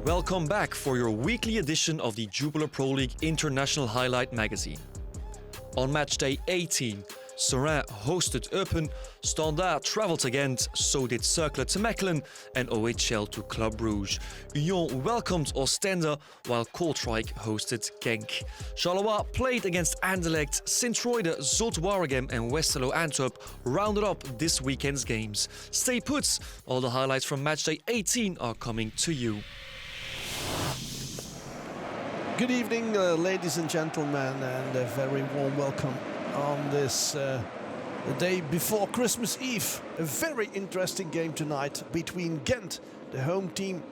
Welcome back for your weekly edition of the Jupiler Pro League International Highlight magazine. On match day 18, Seraing hosted Eupen, Standaard travelled to Gent, so did Cercle to Mechelen and OHL to Club Brugge. Union welcomed Oostende, while Kortrijk hosted Genk. Charleroi played against Anderlecht, Sint-Truiden, Zulte, Waregem and Westerlo Antwerp rounded up this weekend's games. Stay put, all the highlights from match day 18 are coming to you. Good evening, ladies and gentlemen, and a very warm welcome on this the day before Christmas Eve. A very interesting game tonight between Gent, the home team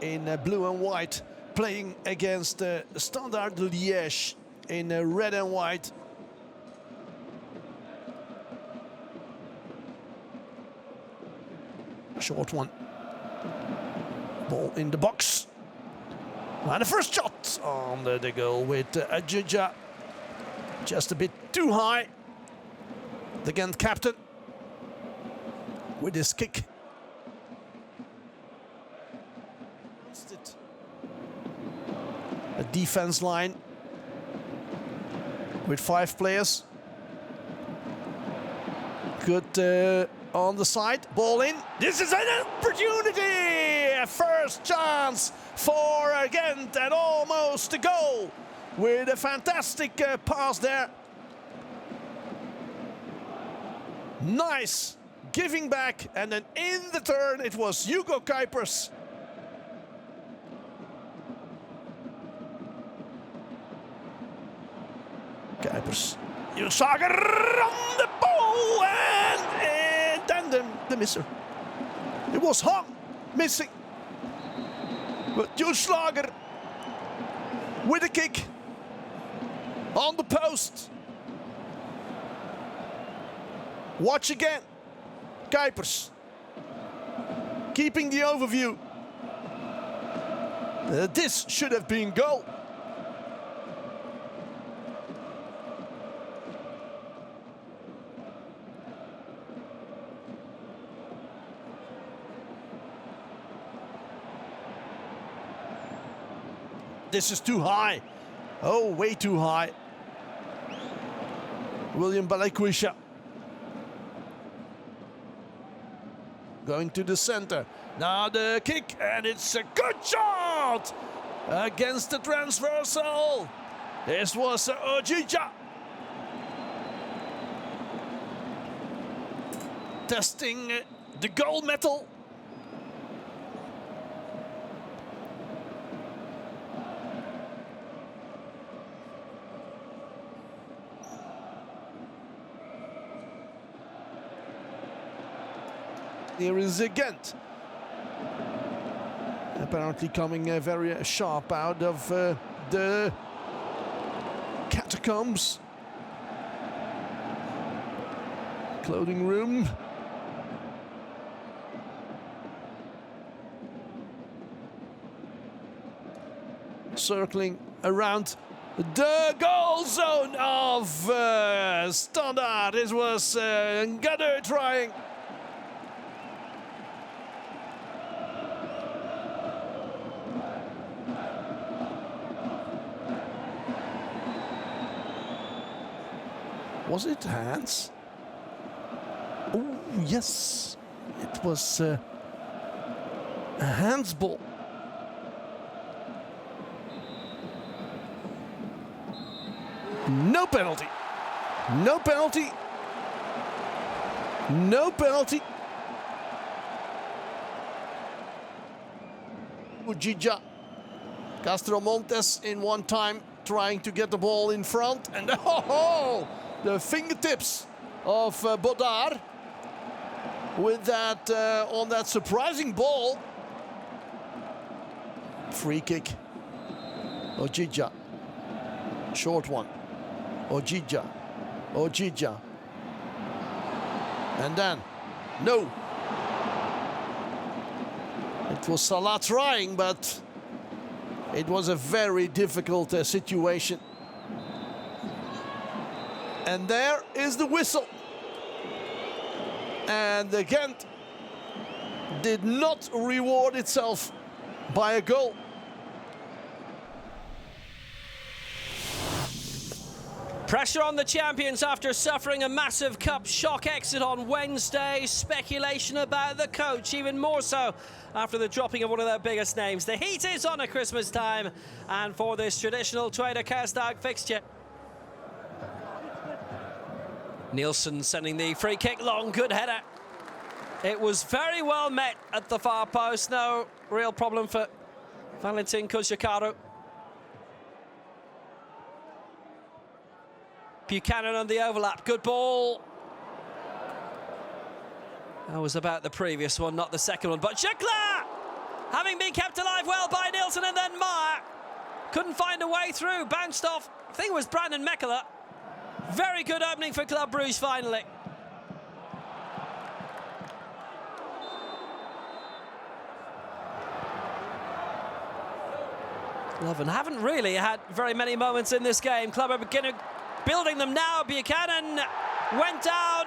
in blue and white, playing against Standaard Liège in red and white. Short one. Ball in the box. And the first shot on the goal with Ajija. Just a bit too high. The Gent captain with his kick. A defense line with 5 players. Good on the side. Ball in. This is an opportunity. A first chance for Gent and almost a goal with a fantastic pass there. Nice giving back, and then in the turn it was Hugo Kuipers. Kuipers. Jusager on the ball and then the misser. It was hung, missing. But Jusager with a kick on the post. Watch again. Kuipers keeping the overview. This should have been goal. This is too high. Oh, way too high. William Balekwisha. Going to the center. Now the kick, and it's a good shot against the transversal. This was Ojija. Testing the goal metal. Here is Gent. Apparently coming very sharp out of the catacombs. Clothing room. Circling around the goal zone of Standaard. This was Ngade trying. Was it hands? Oh, yes. It was a handsball. No penalty. No penalty. No penalty. Ujija. Castro Montes in one time trying to get the ball in front, and the fingertips of Bodar with that on that surprising ball. Free kick. Ojija. Short one. Ojija. Ojija. And then, no. It was Salah trying, but it was a very difficult situation. And there is the whistle. And Gent did not reward itself by a goal. Pressure on the champions after suffering a massive cup shock exit on Wednesday. Speculation about the coach, even more so after the dropping of one of their biggest names. The heat is on at Christmas time, and for this traditional Tweede Kerstdag fixture. Nielsen sending the free kick long, good header. It was very well met at the far post. No real problem for Valentin Kushikaru. Buchanan on the overlap, good ball. That was about the previous one, not the second one, but Cercle, having been kept alive well by Nielsen, and then Meyer couldn't find a way through, bounced off, I think it was Brandon Mechelen. Very good opening for Club Brugge finally. Leuven haven't really had very many moments in this game. Club are beginning building them now. Buchanan went down.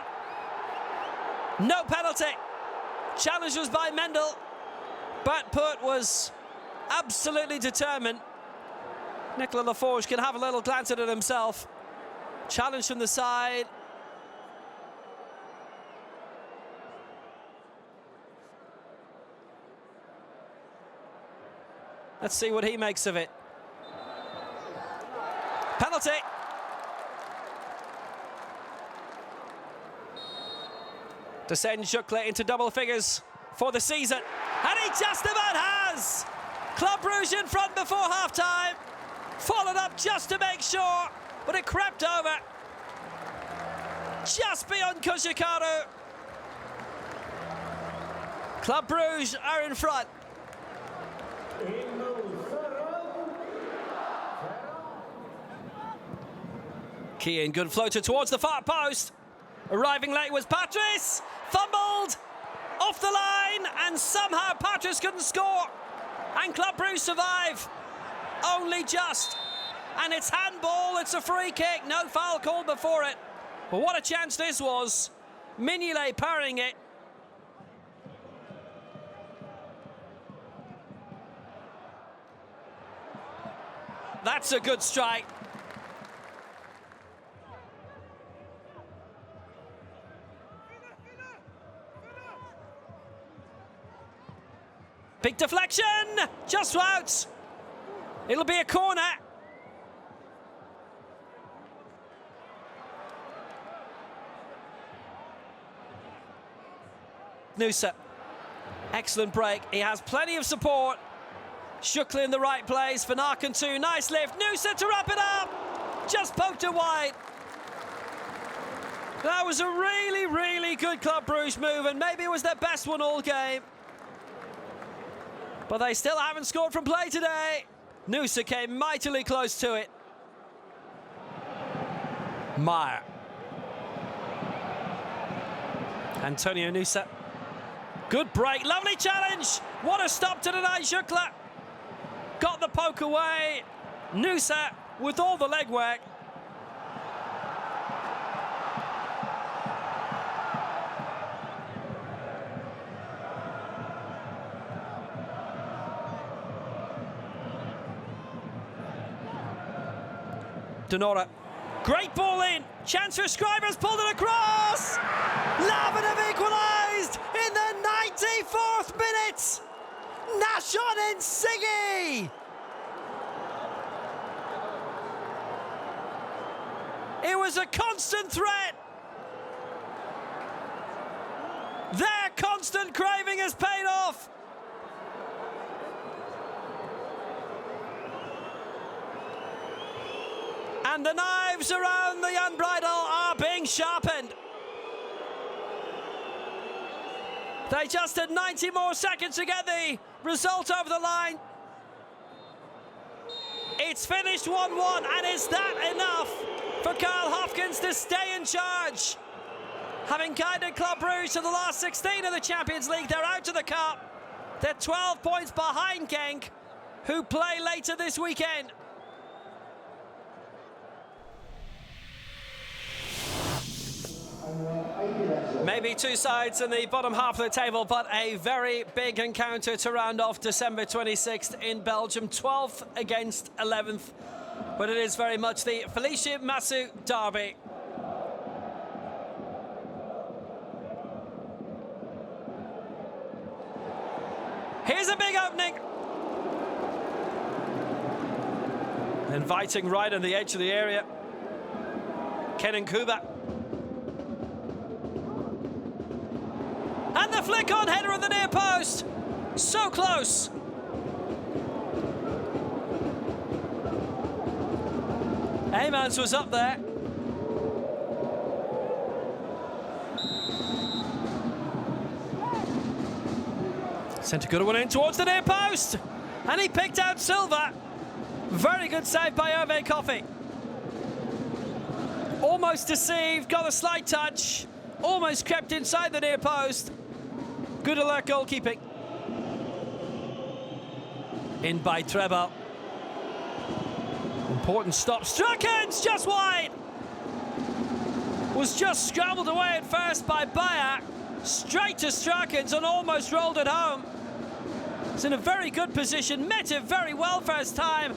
No penalty. Challenge was by Mendel, but Put was absolutely determined. Nicolas Laforge can have a little glance at it himself. Challenge from the side. Let's see what he makes of it. Penalty. To send Cercle into double figures for the season. And he just about has! Club Brugge in front before half-time. Followed up just to make sure, but it crept over. Just beyond Kushikaru. Club Brugge are in front. Keane, good floater towards the far post. Arriving late was Patrice. Fumbled off the line, and somehow Patrice couldn't score. And Club Brugge survive. Only just. And it's handball, it's a free kick. No foul called before it. But what a chance this was. Mignolet parrying it. That's a good strike. Big deflection, just out. It'll be a corner. Noosa, excellent break. He has plenty of support. Cercle in the right place. Van Aken too, nice lift. Noosa to wrap it up. Just poked it wide. That was a really, really good Club Brugge move, and maybe it was their best one all game. But they still haven't scored from play today. Noosa came mightily close to it. Meyer. Antonio Noosa. Good break, lovely challenge. What a stop to deny Cercle. Got the poke away. Noosa with all the legwork. Denora, great ball in. Chance for Scribers, pulled it across. Leuven have equalised in the 94th minute. Nashon and Siggy. It was a constant threat. Their constant craving has paid off. And the knives around the unbridle are being sharpened. They just had 90 more seconds to get the result over the line. It's finished 1-1, and is that enough for Karl Hofkens to stay in charge? Having guided Club Brugge to the last 16 of the Champions League, they're out of the cup. They're 12 points behind Genk, who play later this weekend. Maybe two sides in the bottom half of the table, but a very big encounter to round off December 26th in Belgium. 12th against 11th, but it is very much the Felicia Massu derby. Here's a big opening. Inviting right on the edge of the area. Kenan Kuba. And the flick on header of the near post. So close. Aymans was up there. Sent a good one in towards the near post. And he picked out Silva. Very good save by Hervé Coffey. Almost deceived, got a slight touch. Almost crept inside the near post. Good alert goalkeeping. In by Treble. Important stop. Strachan's just wide. Was just scrambled away at first by Bayer. Straight to Strachan's and almost rolled it home. It's in a very good position. Met it very well first time.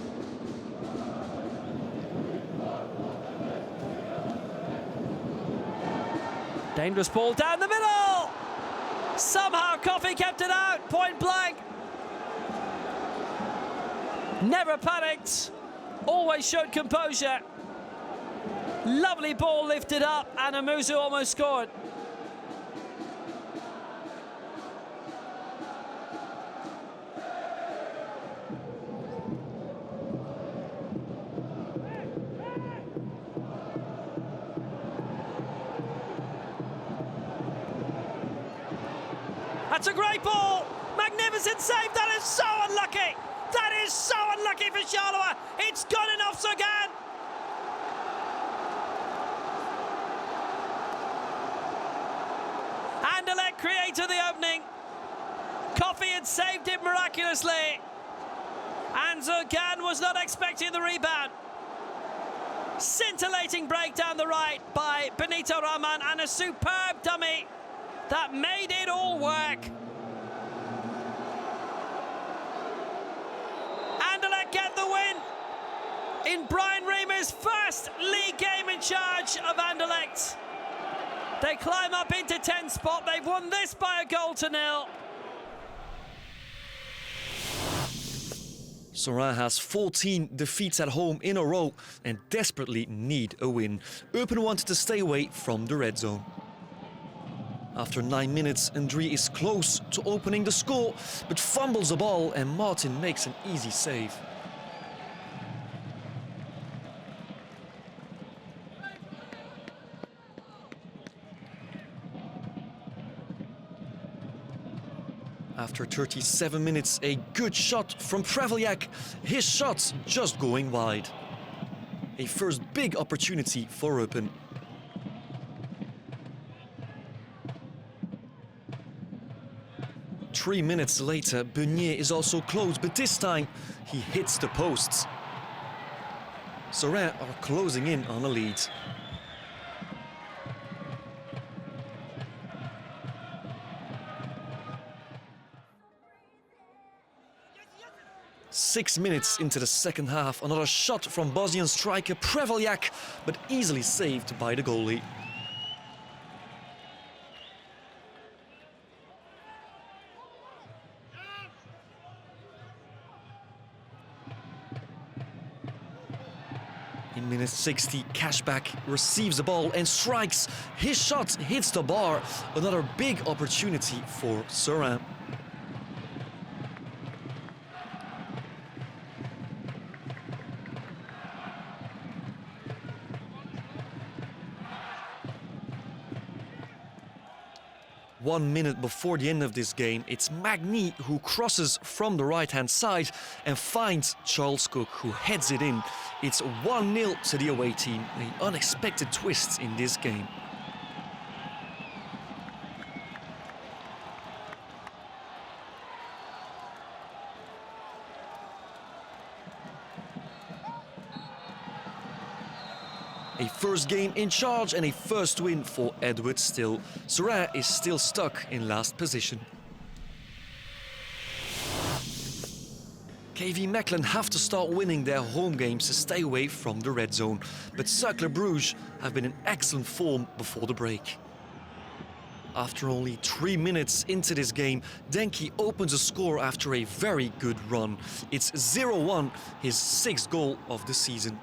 Dangerous ball down the middle. Somehow Coffey kept it out, point blank. Never panicked, always showed composure. Lovely ball lifted up and Amuzu almost scored. That's a great ball. Magnificent save. That is so unlucky. That is so unlucky for Charleroi. It's gone in off again. Anderlecht created the opening. Coffey had saved it miraculously. And Zergan was not expecting the rebound. Scintillating break down the right by Benito Rahman and a superb dummy that made it all work. Anderlecht get the win in Brian Reamer's first league game in charge of Anderlecht. They climb up into 10th spot. They've won this by 1-0. Seraing has 14 defeats at home in a row and desperately need a win. Eupen wanted to stay away from the red zone. After 9 minutes, Ndri is close to opening the score, but fumbles the ball and Martin makes an easy save. After 37 minutes, a good shot from Preveljak. His shot's just going wide. A first big opportunity for Eupen. Three minutes later, Beunier is also close, but this time he hits the posts. Seraing are closing in on a lead. Six minutes into the second half, another shot from Bosnian striker Preveljak, but easily saved by the goalie. In minute 60, Cashback receives the ball and strikes. His shot hits the bar. Another big opportunity for Seraing. One minute before the end of this game, it's Magny who crosses from the right-hand side and finds Charles Cook, who heads it in. It's 1-0 to the away team, an unexpected twist in this game. A first game in charge and a first win for Edward Still. Seraing is still stuck in last position. KV Mechelen have to start winning their home games to stay away from the red zone. But Cercle Brugge have been in excellent form before the break. After only 3 minutes into this game, Denki opens a score after a very good run. It's 0-1, his 6th goal of the season.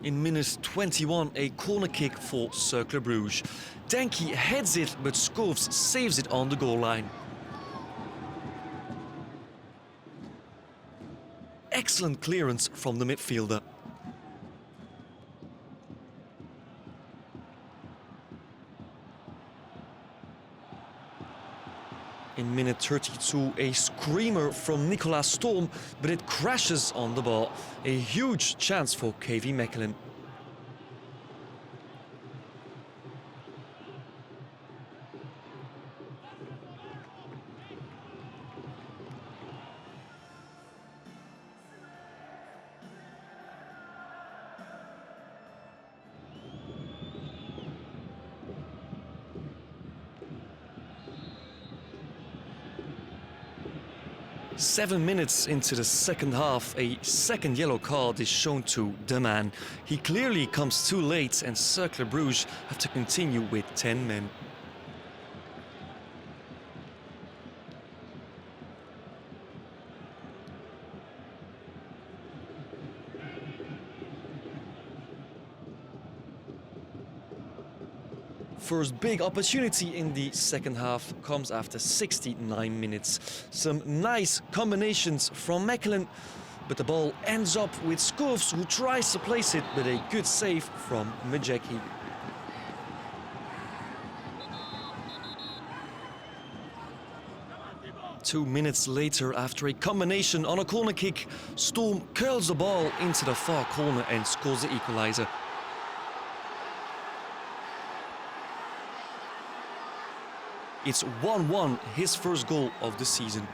In minute 21, a corner kick for Cercle Brugge. Denki heads it, but Schoofs saves it on the goal line. Excellent clearance from the midfielder. In minute 32, a screamer from Nicolas Storm, but it crashes on the ball. A huge chance for KV Mechelen. Seven minutes into the second half, a second yellow card is shown to the man. He clearly comes too late and Cercle Brugge have to continue with 10 men. First big opportunity in the second half comes after 69 minutes. Some nice combinations from Mechelen, but the ball ends up with Schoofs, who tries to place it, but a good save from Majeki. Two minutes later, after a combination on a corner kick, Storm curls the ball into the far corner and scores the equalizer. It's 1-1, his first goal of the season.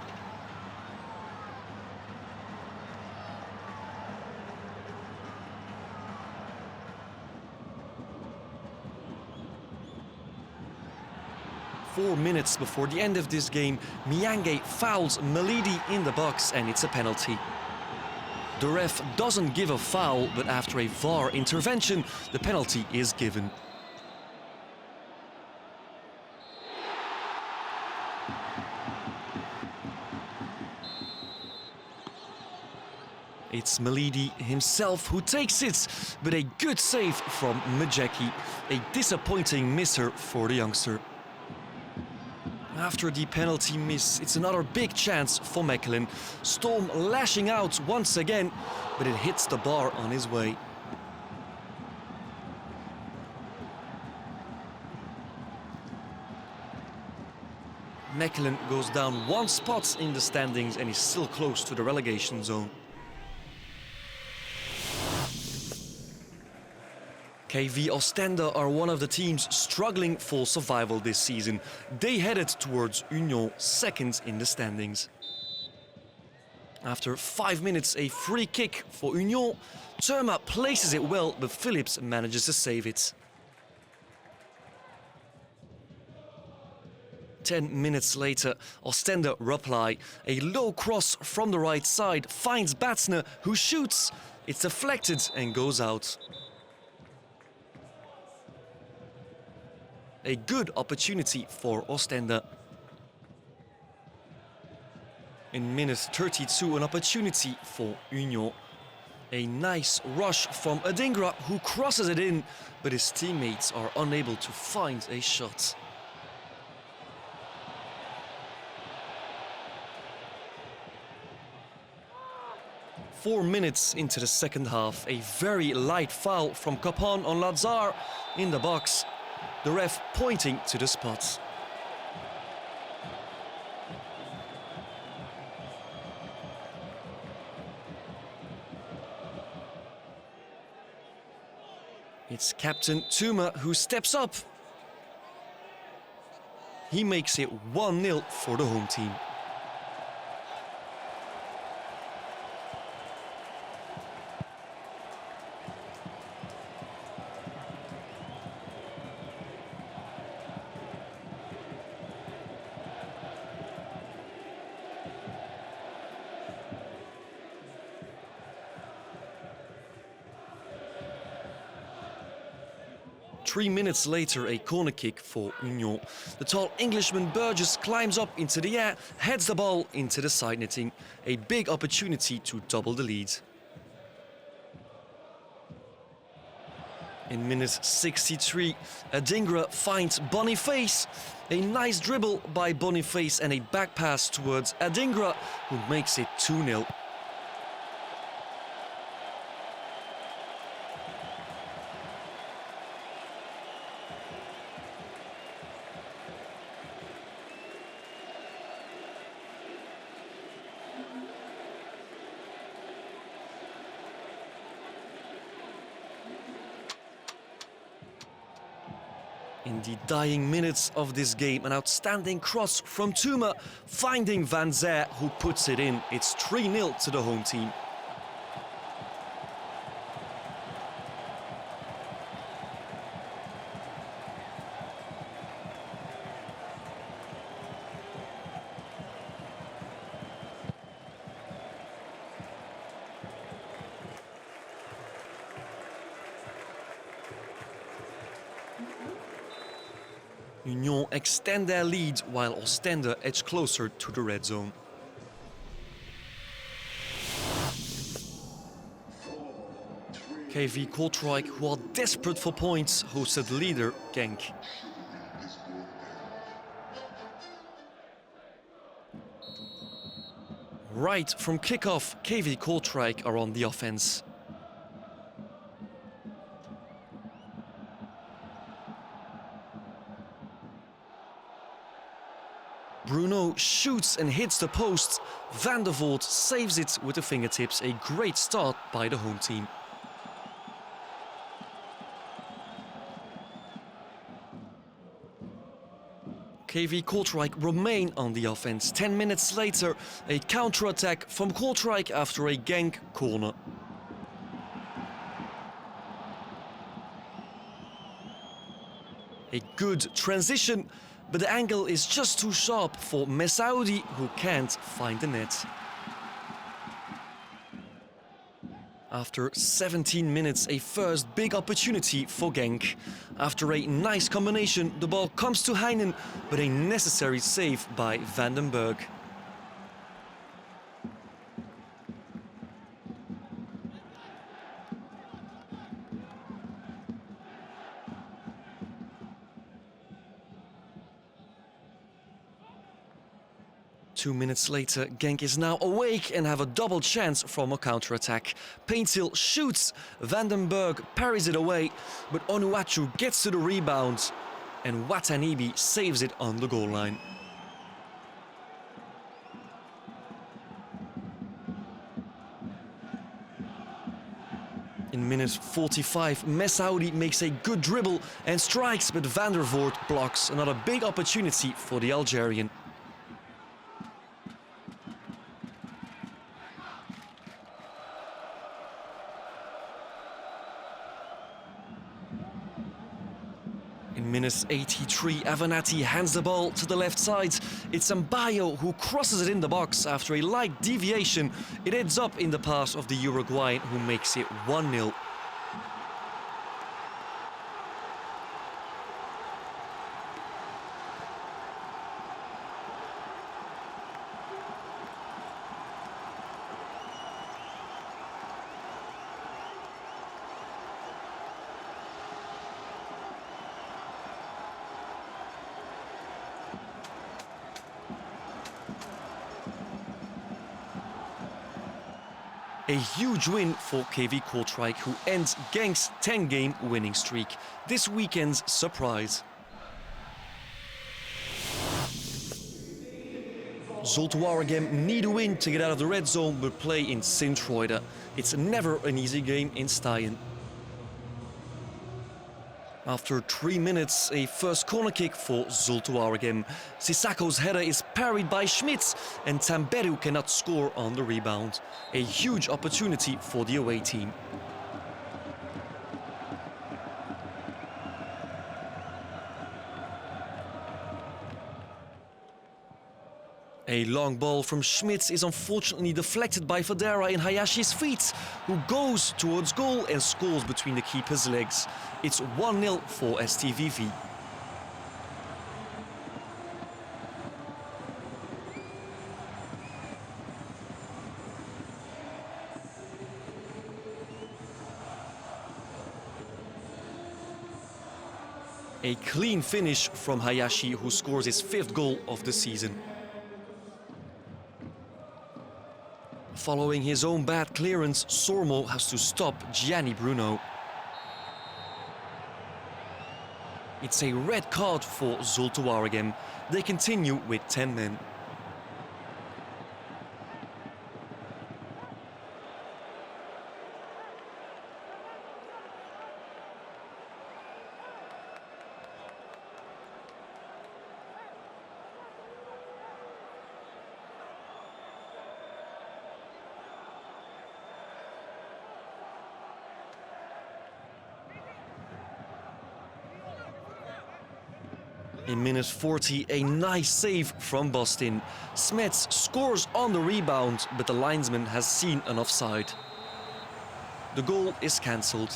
Four minutes before the end of this game, Miange fouls Malidi in the box and it's a penalty. The ref doesn't give a foul, but after a VAR intervention, the penalty is given. It's Malidi himself who takes it, but a good save from Majeki. A disappointing misser for the youngster. After the penalty miss, it's another big chance for Mechelen. Storm lashing out once again, but it hits the bar on his way. Mechelen goes down one spot in the standings and is still close to the relegation zone. KV Oostende are one of the teams struggling for survival this season. They headed towards Union, second in the standings. After 5 minutes, a free kick for Union. Terma places it well, but Phillips manages to save it. 10 minutes later, Oostende reply. A low cross from the right side finds Batsner, who shoots. It's deflected and goes out. A good opportunity for Oostende. In minute 32, an opportunity for Union. A nice rush from Adingra, who crosses it in, but his teammates are unable to find a shot. Four minutes into the second half, a very light foul from Capon on Lazar in the box. The ref pointing to the spot. It's Captain Tuma who steps up. He makes it 1-0 for the home team. Three minutes later, a corner kick for Union. The tall Englishman Burgess climbs up into the air, heads the ball into the side netting. A big opportunity to double the lead. In minute 63, Adingra finds Boniface. A nice dribble by Boniface and a back pass towards Adingra, who makes it 2-0. In the dying minutes of this game, an outstanding cross from Tuma, finding Van Zer, who puts it in. It's 3-0 to the home team. Union extend their lead while Oostende edge closer to the red zone. KV Kortrijk, who are desperate for points, hosted leader Genk. Right from kickoff, KV Kortrijk are on the offense. Bruno shoots and hits the post. Van der Voort saves it with the fingertips. A great start by the home team. KV Kortrijk remain on the offense. 10 minutes later, a counter-attack from Kortrijk after a Genk corner. A good transition, but the angle is just too sharp for Messaoudi, who can't find the net. After 17 minutes, a first big opportunity for Genk. After a nice combination, the ball comes to Heinen, but a necessary save by Vandenberg. Two minutes later, Genk is now awake and have a double chance from a counter-attack. Paintil shoots, Vandenberg parries it away, but Onuachu gets to the rebound and Watanibi saves it on the goal line. In minute 45, Messaoudi makes a good dribble and strikes, but Van der Voort blocks. Another big opportunity for the Algerian. In minute 83, Avenatti hands the ball to the left side. It's Mbayo who crosses it in the box after a light deviation. It ends up in the pass of the Uruguayan, who makes it 1-0. A huge win for KV Kortrijk, who ends Genk's 10-game winning streak. This weekend's surprise. Zulte Waregem need a win to get out of the red zone, but play in Sint-Truiden. It's never an easy game in Steyr. After 3 minutes, a first corner kick for Zulte Waregem. Sissako's header is parried by Schmitz and Tamberu cannot score on the rebound. A huge opportunity for the away team. A long ball from Schmitz is unfortunately deflected by Fadera in Hayashi's feet, who goes towards goal and scores between the keeper's legs. It's 1-0 for STVV. A clean finish from Hayashi, who scores his 5th goal of the season. Following his own bad clearance, Sormo has to stop Gianni Bruno. It's a red card for Zulte Waregem. They continue with 10 men. In minute 40, a nice save from Boston. Smets scores on the rebound, but the linesman has seen an offside. The goal is cancelled.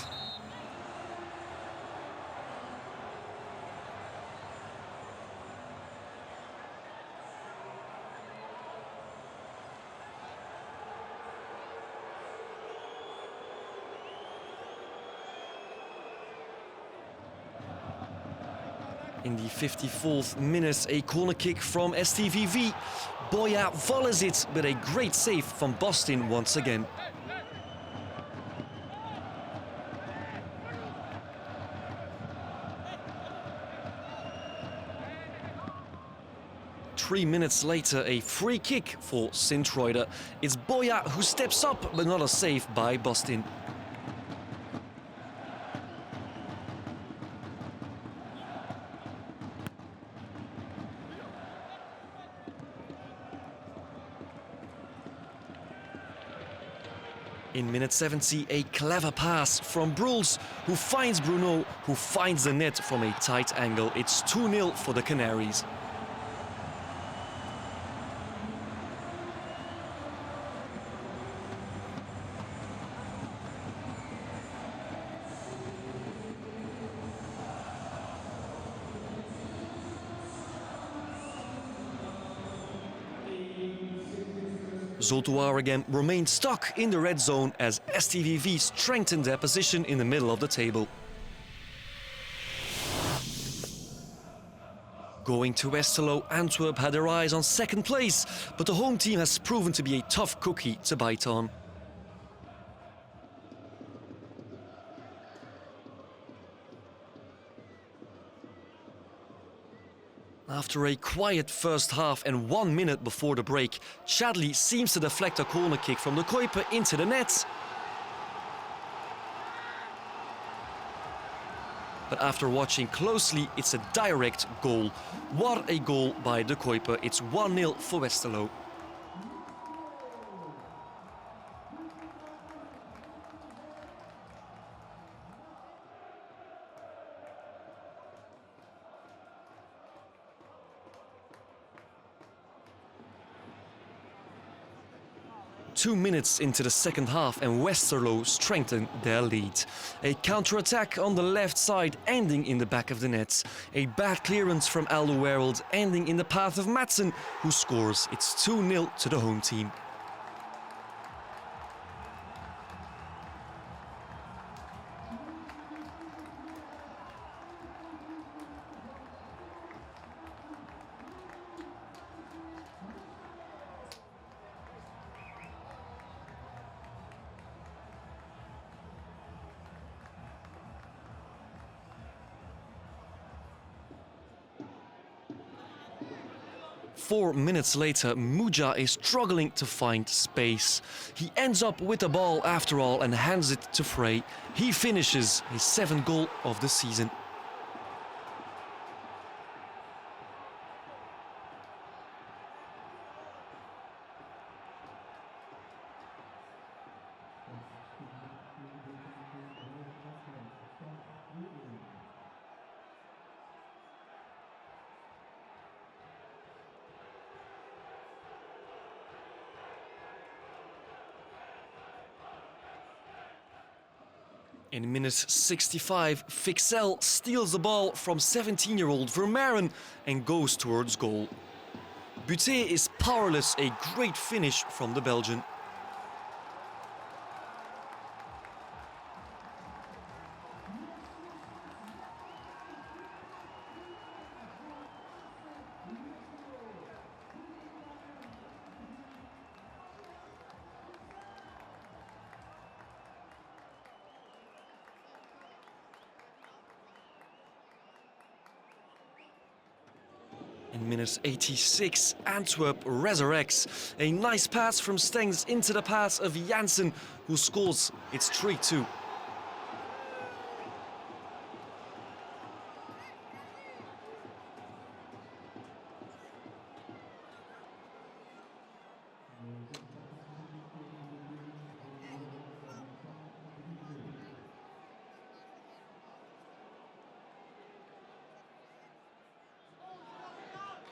In the 54th minute, a corner kick from STVV. Boya volleys it, but a great save from Boston once again. Three minutes later, a free kick for Sint-Truiden. It's Boya who steps up, but not a save by Boston. In minute 70, a clever pass from Bruls, who finds Bruno, who finds the net from a tight angle. It's 2-0 for the Canaries. Zulte Waregem remained stuck in the red zone as STVV strengthened their position in the middle of the table. Going to Westerlo, Antwerp had their eyes on second place, but the home team has proven to be a tough cookie to bite on. After a quiet first half and 1 minute before the break, Chadley seems to deflect a corner kick from the Kuiper into the net. But after watching closely, it's a direct goal. What a goal by the Kuiper. It's 1-0 for Westerlo. Two minutes into the second half and Westerlo strengthened their lead. A counter-attack on the left side ending in the back of the net. A bad clearance from Aldo Wereld ending in the path of Madsen, who scores. It's 2-0 to the home team. Four minutes later, Muja is struggling to find space. He ends up with the ball after all and hands it to Frey. He finishes his 7th goal of the season. In minute 65, Fixel steals the ball from 17-year-old Vermaeren and goes towards goal. Buté is powerless, a great finish from the Belgian. In minute 86, Antwerp resurrects. A nice pass from Stengs into the pass of Janssen, who scores. It's 3-2.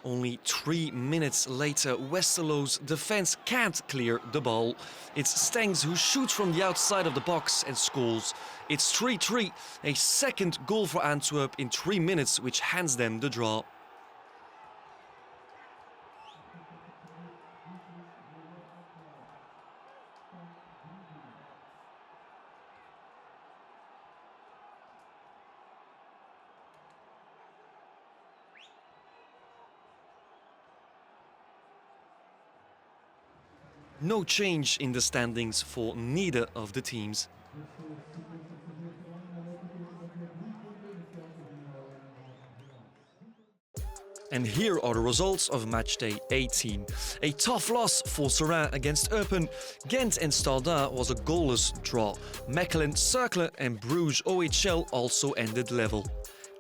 Only 3 minutes later, Westerlo's defense can't clear the ball. It's Stengs who shoots from the outside of the box and scores. It's 3-3, a second goal for Antwerp in 3 minutes, which hands them the draw. No change in the standings for neither of the teams. And here are the results of matchday 18. A tough loss for Seraing against Eupen. Gent and Standaard was a goalless draw. Mechelen, Cercle and Brugge OHL also ended level.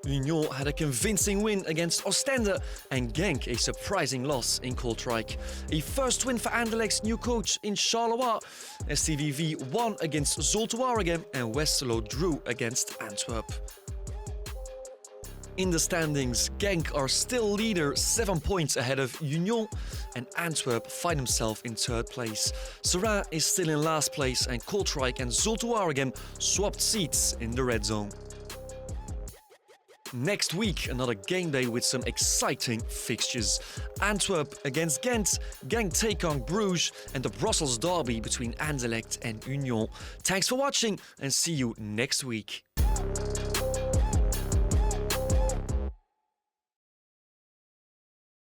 Union had a convincing win against Oostende and Genk a surprising loss in Kortrijk. A first win for Anderlecht's new coach in Charleroi. STVV won against Zulte Waregem and Westerlo drew against Antwerp. In the standings, Genk are still leader 7 points ahead of Union and Antwerp find themselves in third place. Seraing is still in last place and Kortrijk and Zulte Waregem swapped seats in the red zone. Next week, another game day with some exciting fixtures. Antwerp against Gent, Genk take on Brugge and the Brussels derby between Anderlecht and Union. Thanks for watching and see you next week.